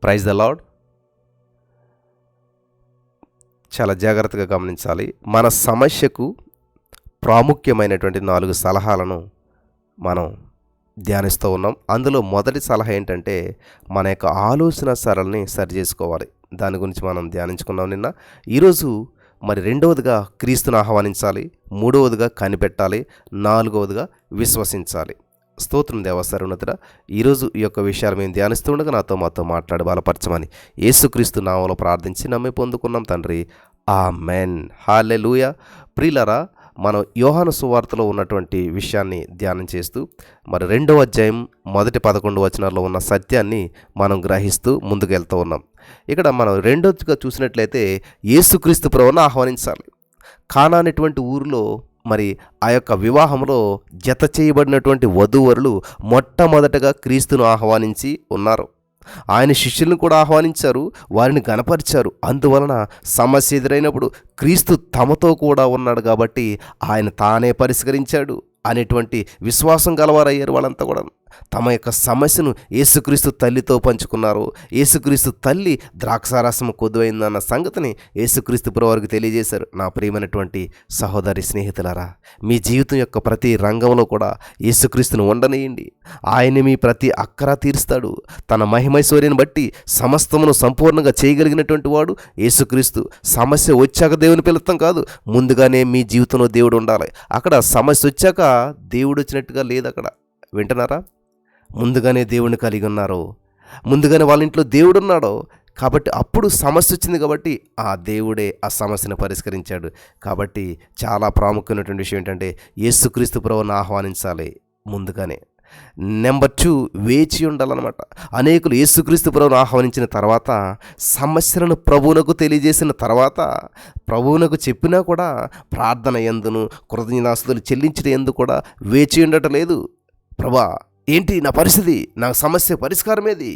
Praise the lord. చాలా జాగ్రత్తగా గమనించాలి. మన సమస్యకు ప్రాముఖ్యమైనటువంటి 4 సలహాలను మనం ధ్యానిస్తూ ఉన్నాం. అందులో మొదటి సలహా ఏంటంటే మన యొక్క ఆలోచన సరళిని సరిచేసుకోవాలి. దాని గురించి మనం ధ్యానించుకున్నాం నిన్న. ఈరోజు మరి రెండవదిగా క్రీస్తును ఆహ్వానించాలి, మూడవదిగా కనిపెట్టాలి, నాలుగవదిగా విశ్వసించాలి. స్తోత్రం దేవా సర్వోన్నతుడా. ఈరోజు ఈ యొక్క విషయాలు మేము ధ్యానిస్తుండగా మాతో మాట్లాడి బలపరచమని యేసుక్రీస్తు నామములో ప్రార్థించి నమ్మి పొందుకున్నాం తండ్రి. ఆమెన్. హల్లెలూయా. ప్రియులారా, మనం యోహాను సువార్తలో ఉన్నటువంటి విషయాన్ని ధ్యానం చేస్తూ మరి 2వ అధ్యాయం మొదటి 11 వచనాల్లో ఉన్న సత్యాన్ని మనం గ్రహిస్తూ ముందుకెళ్తూ ఉన్నాం. ఇక్కడ మనం రెండోదిగా చూసినట్లయితే యేసుక్రీస్తు ప్రభువును ఆహ్వానించాలి. కానా అనేటువంటి ఊరిలో మరి ఆ యొక్క వివాహంలో జత చేయబడినటువంటి వధూవరులు మొట్టమొదటగా క్రీస్తును ఆహ్వానించి ఉన్నారు. ఆయన శిష్యులను కూడా ఆహ్వానించారు, వారిని గనపరిచారు. అందువలన సమస్య ఎదురైనప్పుడు క్రీస్తు తమతో కూడా ఉన్నాడు కాబట్టి ఆయన తానే పరిష్కరించాడు అనేటువంటి విశ్వాసం గలవారయ్యారు. వాళ్ళంతా కూడా తమ యొక్క సమస్యను యేసుక్రీస్తు తల్లితో పంచుకున్నారు. యేసుక్రీస్తు తల్లి ద్రాక్షారసము కొద్దువైందన్న సంగతిని యేసుక్రీస్తు ప్రభువారికి తెలియజేశారు. నా ప్రియమైనటువంటి సహోదరి స్నేహితులారా, మీ జీవితం యొక్క ప్రతి రంగంలో కూడా యేసుక్రీస్తును ఉండనీయండి. ఆయన మీ ప్రతి అక్కర తీరుస్తాడు. తన మహిమైశ్వర్యాన్ని బట్టి సమస్తమును సంపూర్ణంగా చేయగలిగినటువంటి వాడు యేసుక్రీస్తు. సమస్య వచ్చాక దేవుని పిలుస్తాం కాదు, ముందుగానే మీ జీవితంలో దేవుడు ఉండాలి. అక్కడ సమస్య వచ్చాక దేవుడు వచ్చినట్టుగా లేదు. అక్కడ వింటున్నారా? ముందుగానే దేవుడిని కలిగి ఉన్నారు, ముందుగానే వాళ్ళ ఇంట్లో దేవుడు ఉన్నాడు కాబట్టి అప్పుడు సమస్య వచ్చింది కాబట్టి ఆ దేవుడే ఆ సమస్యను పరిష్కరించాడు. కాబట్టి చాలా ప్రాముఖ్యమైనటువంటి విషయం ఏంటంటే యేసుక్రీస్తు ప్రభువును ఆహ్వానించాలి ముందుగానే. నెంబర్ 2, వేచి ఉండాలన్నమాట. అనేకులు యేసుక్రీస్తు ప్రభువును ఆహ్వానించిన తర్వాత, సమస్యలను ప్రభువునకు తెలియజేసిన తర్వాత, ప్రభువునకు చెప్పినా కూడా ప్రార్థన యందును కృతజ్ఞతాస్తుతులు చెల్లించడం యందు కూడా వేచి ఉండటం లేదు. ప్రభా, ఏంటి నా పరిస్థితి, నా సమస్య పరిష్కారమేది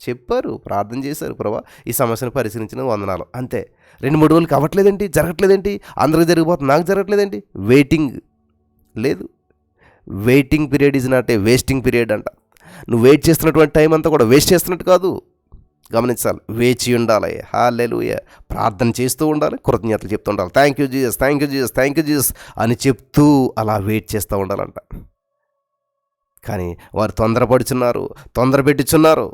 చెప్పారు, ప్రార్థన చేశారు. ప్రభా, ఈ సమస్యను పరిశీలించిన వందనాలు. అంతే. 2-3 రోజులకి అవ్వట్లేదేంటి, జరగట్లేదేంటి, అందరికి జరిగిపోతుంది, నాకు జరగట్లేదేంటి? వెయిటింగ్ లేదు. Waiting period is not a wasting period అంట. నువ్వు వెయిట్ చేస్తున్నటువంటి టైం అంతా కూడా వేస్ట్ చేస్తున్నట్టు కాదు. గమనించాలి, వేచి ఉండాలి. హల్లెలూయా. ప్రార్థన చేస్తూ ఉండాలి, కృతజ్ఞతలు చెప్తూ ఉండాలి. Thank you Jesus, thank you Jesus, thank you Jesus అని చెప్తూ అలా వెయిట్ చేస్తూ ఉండాలంట. కానీ వారు తొందరపడుచున్నారు, తొందర పెట్టుచున్నారు.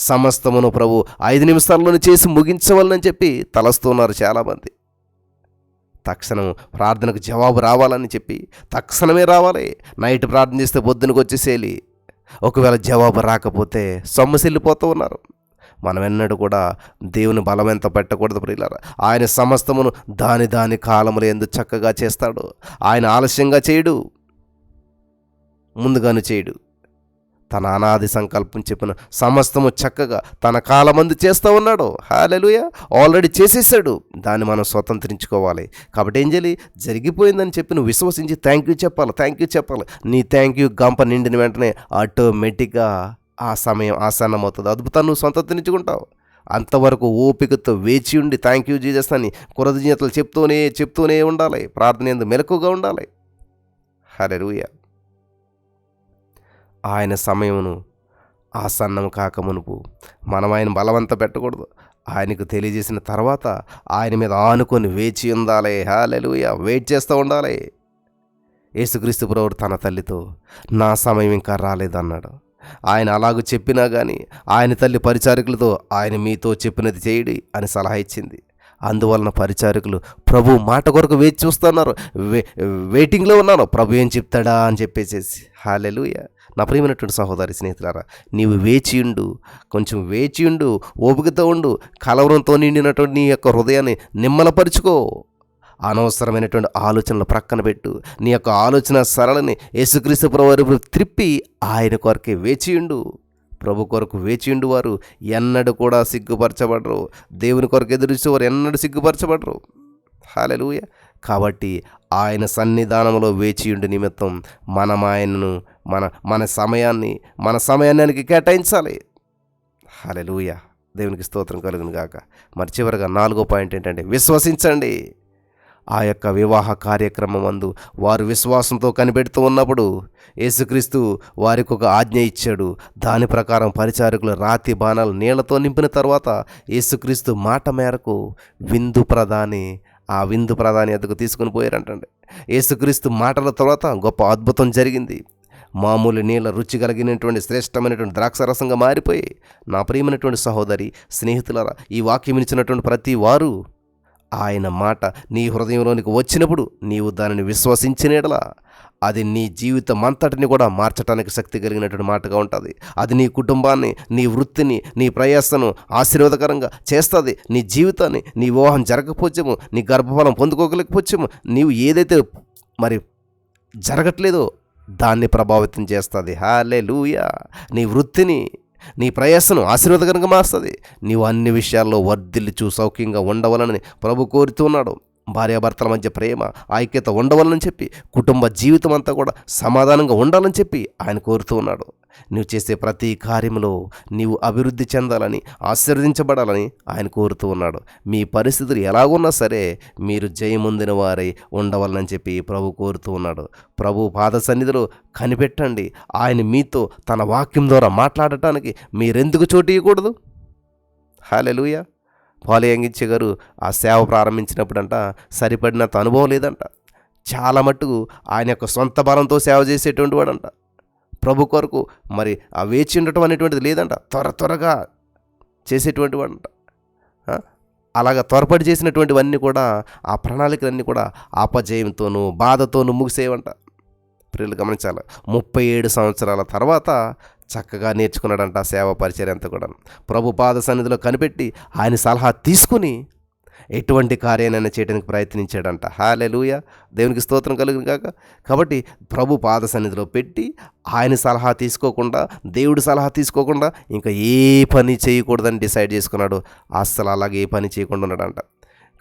సమస్తమును ప్రభు 5 నిమిషాల్లోనే చేసి ముగించవాలని చెప్పి తలస్తున్నారు చాలామంది. తక్షణం ప్రార్థనకు జవాబు రావాలని చెప్పి తక్షణమే రావాలి. నైట్ ప్రార్థన చేస్తే పొద్దునకు వచ్చేసేయాలి. ఒకవేళ జవాబు రాకపోతే సొమ్మసిల్లిపోతూ ఉన్నారు. మనం ఎన్నడూ కూడా దేవుని బలమెంత పెట్టకూడదు ప్రియులారా. ఆయన సమస్తమును దాని కాలములో ఎందుకు చక్కగా చేస్తాడు. ఆయన ఆలస్యంగా చేయడు, ముందుగాను చేయడు. తన అనాది సంకల్పం చెప్పిన సమస్తము చక్కగా తన కాలమందు చేస్తూ ఉన్నాడు. హల్లెలూయా. ఆల్రెడీ చేసేసాడు. దాన్ని మనం స్వతంత్రించుకోవాలి. కాబట్టి ఏం చేయాలి? జరిగిపోయిందని చెప్పి నువ్వు విశ్వసించి థ్యాంక్ యూ చెప్పాలి, థ్యాంక్ యూ చెప్పాలి. నీ థ్యాంక్ యూ గంప నిండిన వెంటనే ఆటోమేటిక్గా ఆ సమయం ఆసన్నమవుతుంది. అద్భుతాన్ని నువ్వు స్వతంత్రించుకుంటావు. అంతవరకు ఓపికతో వేచి ఉండి థ్యాంక్ యూ జీసస్ అని కృతజ్ఞతలు చెప్తూనే ఉండాలి. ప్రార్థన యందు మెలకుగా ఉండాలి. హల్లెలూయా. ఆయన సమయమును ఆసన్నం కాకమునుపు మనం ఆయన బలవంత పెట్టకూడదు. ఆయనకు తెలియజేసిన తర్వాత ఆయన మీద ఆనుకొని వేచి ఉండాలి. హల్లెలూయా. వెయిట్ చేస్తూ ఉండాలి. యేసుక్రీస్తు ప్రభువు తన తల్లితో నా సమయం ఇంకా రాలేదన్నాడు. ఆయన అలాగూ చెప్పినా కానీ ఆయన తల్లి పరిచారకులతో ఆయన మీతో చెప్పినది చేయడి అని సలహా ఇచ్చింది. అందువలన పరిచారకులు ప్రభు మాట కొరకు వేచి చూస్తున్నారు, వెయిటింగ్లో ఉన్నారు. ప్రభు ఏం చెప్తాడా అని చెప్పేసేసి. హల్లెలూయా. నా ప్రియమైనటువంటి సహోదరి స్నేహితులారా, నీవు వేచియుండు, కొంచెం వేచియుండు, ఓపికతో ఉండు. కలవరంతో నిండినటువంటి నీ యొక్క హృదయాన్ని నిమ్మలపరుచుకో. అనవసరమైనటువంటి ఆలోచనలు ప్రక్కన పెట్టు. నీ యొక్క ఆలోచన సరళని యేసుక్రీస్తు ప్రభువు త్రిప్పి ఆయన కొరకే వేచియుండు. ప్రభు కొరకు వేచియుండు వారు ఎన్నడూ కూడా సిగ్గుపరచబడరు. దేవుని కొరకు ఎదురుచేవారు ఎన్నడూ సిగ్గుపరచబడరు. హల్లెలూయా. కాబట్టి ఆయన సన్నిధానంలో వేచియుండు నిమిత్తం మనం ఆయనను మన సమయాన్ని ఆయనకి కేటాయించాలి. హల్లెలూయా. దేవునికి స్తోత్రం కలుగును గాక. మరి చివరిగా 4వ పాయింట్ ఏంటంటే విశ్వసించండి. ఆ యొక్క వివాహ కార్యక్రమమందు వారు విశ్వాసంతో కనిపెడుతూ ఉన్నప్పుడు యేసుక్రీస్తు వారికి ఒక ఆజ్ఞ ఇచ్చాడు. దాని ప్రకారం పరిచారకులు రాతి బాణాలు నీళ్లతో నింపిన తర్వాత యేసుక్రీస్తు మాట మేరకు ఆ విందు ప్రధాని ఎద్దకు తీసుకుని పోయారంటండి. యేసుక్రీస్తు మాటల తర్వాత గొప్ప అద్భుతం జరిగింది. మామూలు నీళ్ళ రుచి కలిగినటువంటి శ్రేష్టమైనటువంటి ద్రాక్షరసంగా మారిపోయి, నా ప్రియమైనటువంటి సహోదరి, స్నేహితులారా, ఈ వాక్యం ఇచ్చినటువంటి ప్రతి వారు ఆయన మాట నీ హృదయంలోనికి వచ్చినప్పుడు నీవు దానిని విశ్వసించినట్లా అది నీ జీవితం అంతటిని కూడా మార్చడానికి శక్తి కలిగినటువంటి మాటగా ఉంటుంది. అది నీ కుటుంబాన్ని, నీ వృత్తిని, నీ ప్రయాసను ఆశీర్వాదకరంగా చేస్తుంది. నీ జీవితాన్ని, నీ వివాహం జరగకపోవచ్చేమో, నీ గర్భఫలం పొందుకోగలేకపోవచ్చేమో, నీవు ఏదైతే మరి జరగట్లేదో దాన్ని ప్రభావితం చేస్తుంది. హల్లెలూయా. నీ వృత్తిని, నీ ప్రయాసను ఆశీర్వాదకరంగా మారుస్తుంది. నీవు అన్ని విషయాల్లో వర్ధిల్లుచు సౌఖ్యంగా ఉండవాలని ప్రభు కోరుతున్నాడు. భార్యాభర్తల మధ్య ప్రేమ, ఐక్యత ఉండవాలని చెప్పి, కుటుంబ జీవితం అంతా కూడా సమాధానంగా ఉండాలని చెప్పి ఆయన కోరుతూ ఉన్నాడు. నువ్వు చేసే ప్రతి కార్యంలో నీవు అభివృద్ధి చెందాలని, ఆశీర్వదించబడాలని ఆయన కోరుతూ ఉన్నాడు. మీ పరిస్థితులు ఎలాగున్నా సరే మీరు జయముందిన వారై ఉండవాలని చెప్పి ప్రభు కోరుతూ ఉన్నాడు. ప్రభు పాద సన్నిధిలో కనిపెట్టండి. ఆయన మీతో తన వాక్యం ద్వారా మాట్లాడటానికి మీరెందుకు చోటు ఇవ్వకూడదు? హల్లెలూయా. పాలయంగిచ్చే గారు ఆ సేవ ప్రారంభించినప్పుడంట సరిపడినంత అనుభవం లేదంట. చాలా మట్టుకు ఆయన యొక్క సొంత బలంతో సేవ చేసేటువంటి వాడంట. ప్రభు కొరకు మరి ఆ వేచి ఉండటం అనేటువంటిది లేదంట. త్వరగా చేసేటువంటి వాడంట. అలాగా త్వరపడి చేసినటువంటివన్నీ కూడా, ఆ ప్రణాళికలన్నీ కూడా అపజయంతోనూ బాధతోనూ ముగిసేవంట. ప్రియులు గమనించాలి. 37 సంవత్సరాల తర్వాత చక్కగా నేర్చుకున్నాడంట ఆ సేవ పరిచర్య అంతా కూడా. ప్రభు పాద సన్నిధిలో కనిపెట్టి ఆయన సలహా తీసుకుని ఎటువంటి కార్యాన్ని చేయడానికి ప్రయత్నించాడంట. హల్లెలూయా. దేవునికి స్తోత్రం కలుగును గాక. కాబట్టి ప్రభు పాద సన్నిధిలో పెట్టి ఆయన సలహా తీసుకోకుండా, దేవుడి సలహా తీసుకోకుండా ఇంకా ఏ పని చేయకూడదని డిసైడ్ చేసుకున్నాడు. అస్సలు అలాగే ఏ పని చేయకుండా ఉన్నాడంట.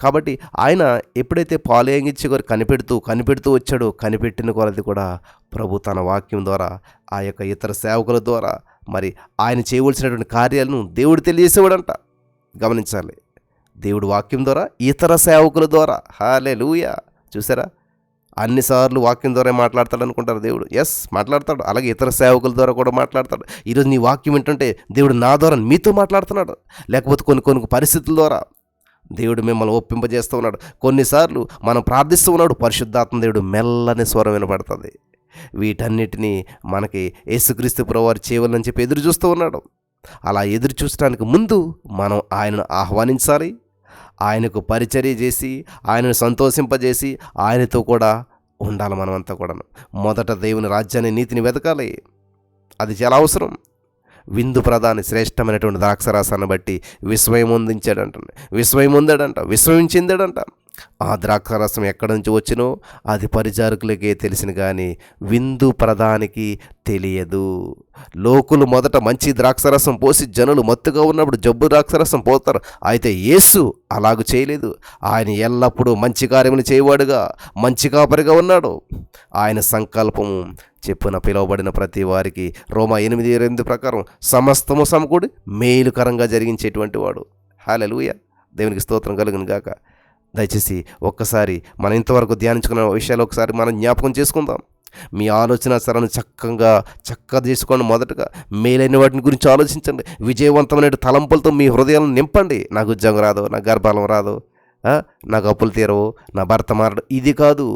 కాబట్టి ఆయన ఎప్పుడైతే పాలయంగిచ్చి గారు కనిపెడుతూ వచ్చాడో, కనిపెట్టిన కొలది కూడా ప్రభు తన వాక్యం ద్వారా, ఆ యొక్క ఇతర సేవకుల ద్వారా మరి ఆయన చేయవలసినటువంటి కార్యాలను దేవుడు తెలియజేసేవాడంట. గమనించాలి. దేవుడు వాక్యం ద్వారా, ఇతర సేవకుల ద్వారా. హల్లెలూయా. చూసారా, అన్నిసార్లు వాక్యం ద్వారా మాట్లాడతాడు అనుకుంటారు దేవుడు. ఎస్, మాట్లాడతాడు. అలాగే ఇతర సేవకుల ద్వారా కూడా మాట్లాడతాడు. ఈరోజు నీ వాక్యం ఏంటంటే దేవుడు నా ద్వారా మీతో మాట్లాడుతున్నాడు. లేకపోతే కొన్ని పరిస్థితుల ద్వారా దేవుడు మిమ్మల్ని ఒప్పింపజేస్తూ ఉన్నాడు. కొన్నిసార్లు మనం ప్రార్థిస్తూ ఉన్నాడు, పరిశుద్ధాత్మ దేవుడు మెల్లని స్వరం వినపడుతుంది. వీటన్నిటినీ మనకి యేసుక్రీస్తు ప్రభువారు చేయవాలని చెప్పి ఎదురు చూస్తూ ఉన్నాడు. అలా ఎదురు చూసడానికి ముందు మనం ఆయనను ఆహ్వానించాలి. ఆయనకు పరిచర్య చేసి, ఆయనను సంతోషింపజేసి, ఆయనతో కూడా ఉండాలి. మనమంతా కూడా మొదట దేవుని రాజ్యాన్ని, నీతిని వెతకాలి. అది చాలా అవసరం. విందు ప్రధాని శ్రేష్టమైనటువంటి ద్రాక్షరసాన్ని బట్టి విస్మయం చెందాడంట. ఆ ద్రాక్షరసం ఎక్కడి నుంచి వచ్చినో అది పరిచారకులకే తెలిసిన కానీ విందు ప్రధానికి తెలియదు. లోకులు మొదట మంచి ద్రాక్షరసం పోసి జనులు మత్తుగా ఉన్నప్పుడు జబ్బు ద్రాక్షరసం పోతారు. అయితే యేసు అలాగూ చేయలేదు. ఆయన ఎల్లప్పుడూ మంచి కార్యములు చేయవాడుగా, మంచి కాపరిగా ఉన్నాడు. ఆయన సంకల్పము చెప్పున పిలువబడిన ప్రతి వారికి రోమా 8:8 ప్రకారం సమస్తము సమకూడి మేలుకరంగా జరిగించేటువంటి వాడు. హల్లెలూయా. దేవునికి స్తోత్రం కలుగును గాక. దయచేసి ఒక్కసారి మనం ఇంతవరకు ధ్యానించుకున్న విషయాలు ఒకసారి మనం జ్ఞాపకం చేసుకుందాం. మీ ఆలోచన సరను చక్కగా చేసుకోండి. మొదటగా మేలైన వాటిని గురించి ఆలోచించండి. విజయవంతమైన తలంపులతో మీ హృదయాలను నింపండి. నాకు ఉద్యోగం రాదు, నాకు గర్భాలం రాదు, నాకు అప్పులు తీరవు, నా భర్త మారడు, ఇది కాదు.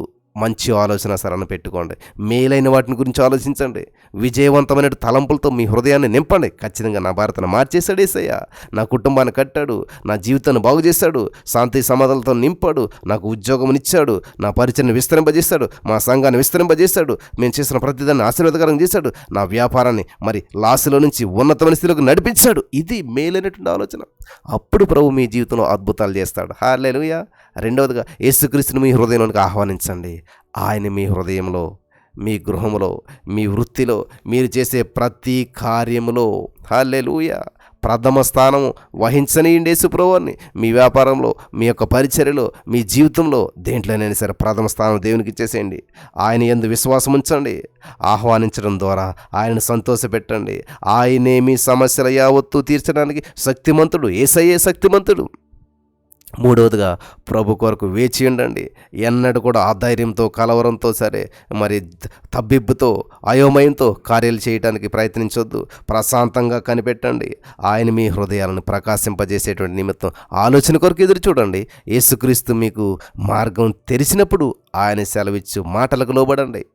మంచి ఆలోచన సరను పెట్టుకోండి. మేలైన వాటిని గురించి ఆలోచించండి. విజయవంతమైన తలంపులతో మీ హృదయాన్ని నింపండి. ఖచ్చితంగా నా భర్తను మార్చేశాడు యేసయ్య, నా కుటుంబాన్ని కట్టాడు, నా జీవితాన్ని బాగు చేశాడు, శాంతి సమాధానాలతో నింపాడు, నాకు ఉద్యోగంనిచ్చాడు, నా పరిచయను విస్తరింపజేశాడు, మా సంఘాన్ని విస్తరింపజేశాడు, మేము చేసిన ప్రతిదాన్ని ఆశీర్వాదకరంగా చేశాడు, నా వ్యాపారాన్ని మరి లాసులో నుంచి ఉన్నతమైన స్థితిలోకి నడిపించాడు. ఇది మేలైనటువంటి ఆలోచన. అప్పుడు ప్రభు మీ జీవితంలో అద్భుతాలు చేస్తాడు. హల్లెలూయా. రెండవదిగా యేసుక్రీస్తుని మీ హృదయంలోనికి ఆహ్వానించండి. ఆయన మీ హృదయంలో, మీ గృహంలో, మీ వృత్తిలో, మీరు చేసే ప్రతి కార్యములో హల్లెలూయా ప్రథమ స్థానము వహించనీయండి యేసుప్రభువుని. మీ వ్యాపారంలో, మీ యొక్క పరిచర్యలో, మీ జీవితంలో దేంట్లోనైనా సరే ప్రథమ స్థానం దేవునికి ఇచ్చేసేయండి. ఆయన యందు విశ్వాసం ఉంచండి. ఆహ్వానించడం ద్వారా ఆయనను సంతోషపెట్టండి. ఆయనే మీ సమస్యల యావత్తు తీర్చడానికి శక్తిమంతుడు. యేసయ్యే శక్తిమంతుడు. మూడవదిగా ప్రభు కొరకు వేచి ఉండండి. ఎన్నడూ కూడా అధైర్యంతో, కలవరంతో సరే మరి తబ్బిబ్బుతో, అయోమయంతో కార్యాలు చేయడానికి ప్రయత్నించొద్దు. ప్రశాంతంగా కనిపెట్టండి. ఆయన మీ హృదయాలను ప్రకాశింపజేసేటువంటి నిమిత్తం ఆలోచన కొరకు ఎదురు చూడండి. యేసుక్రీస్తు మీకు మార్గం తెరిచినప్పుడు ఆయన సెలవిచ్చు మాటలకు లోబడండి.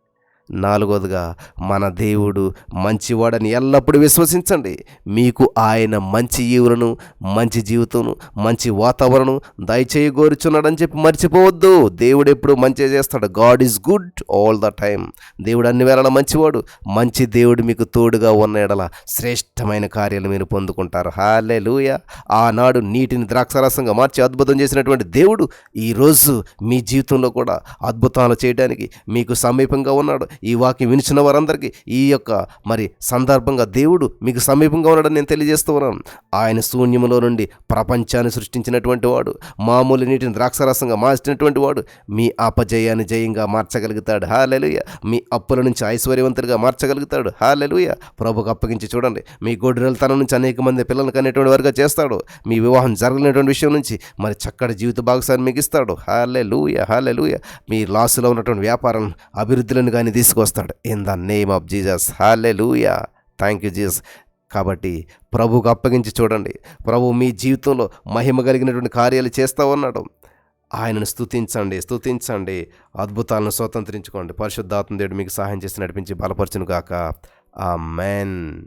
నాలుగవదిగా మన దేవుడు మంచివాడని ఎల్లప్పుడూ విశ్వసించండి. మీకు ఆయన మంచి ఈవులను, మంచి జీవితమును, మంచి వాతావరణం దయచేయగోరుచున్నాడని చెప్పి మర్చిపోవద్దు. దేవుడు ఎప్పుడు మంచి చేస్తాడు. God is good all the time. దేవుడు అన్ని వేళలా మంచివాడు. మంచి దేవుడు మీకు తోడుగా ఉన్న ఎడల శ్రేష్టమైన కార్యాలు మీరు పొందుకుంటారు. హల్లెలూయా. ఆనాడు నీటిని ద్రాక్షారసంగా మార్చి అద్భుతం చేసినటువంటి దేవుడు ఈరోజు మీ జీవితంలో కూడా అద్భుతాలు చేయడానికి మీకు సమీపంగా ఉన్నాడు. ఈ వాక్యం వినిచిన వారందరికీ ఈ యొక్క మరి సందర్భంగా దేవుడు మీకు సమీపంగా ఉన్నాడని నేను తెలియజేస్తూ ఉన్నాను. ఆయన శూన్యములో నుండి ప్రపంచాన్ని సృష్టించినటువంటి వాడు, మామూలు నీటిని ద్రాక్షరసంగా మార్చినటువంటి వాడు మీ అపజయాన్ని జయంగా మార్చగలుగుతాడు. హల్లెలూయా. మీ అప్పుల నుంచి ఐశ్వర్యవంతుడిగా మార్చగలుగుతాడు. హల్లెలూయా. ప్రభుకు అప్పగించి చూడండి. మీ గొడ్రెలతనం నుంచి అనేక మంది పిల్లలకు అనేటువంటి వారుగా చేస్తాడు. మీ వివాహం జరగలేనటువంటి విషయం నుంచి మరి చక్కటి జీవిత భాగస్వామి మీకు ఇస్తాడు. హల్లెలూయా. హల్లెలూయా. మీ లాసులో ఉన్నటువంటి వ్యాపారం అభివృద్ధిలను కానీ తీసుకొస్తాడు. In the name of Jesus. Hallelujah. Thank you Jesus. కాబట్టి ప్రభువుకు అప్పగించి చూడండి. ప్రభు మీ జీవితంలో మహిమ కలిగినటువంటి కార్యాలు చేస్తూ ఉన్నాడు. ఆయనను స్తుతించండి. అద్భుతాలను స్వతంత్రించుకోండి. పరిశుద్ధాత్మ దేవుడు మీకు సహాయం చేసి నడిపించి బలపరచును గాక. ఆమేన్.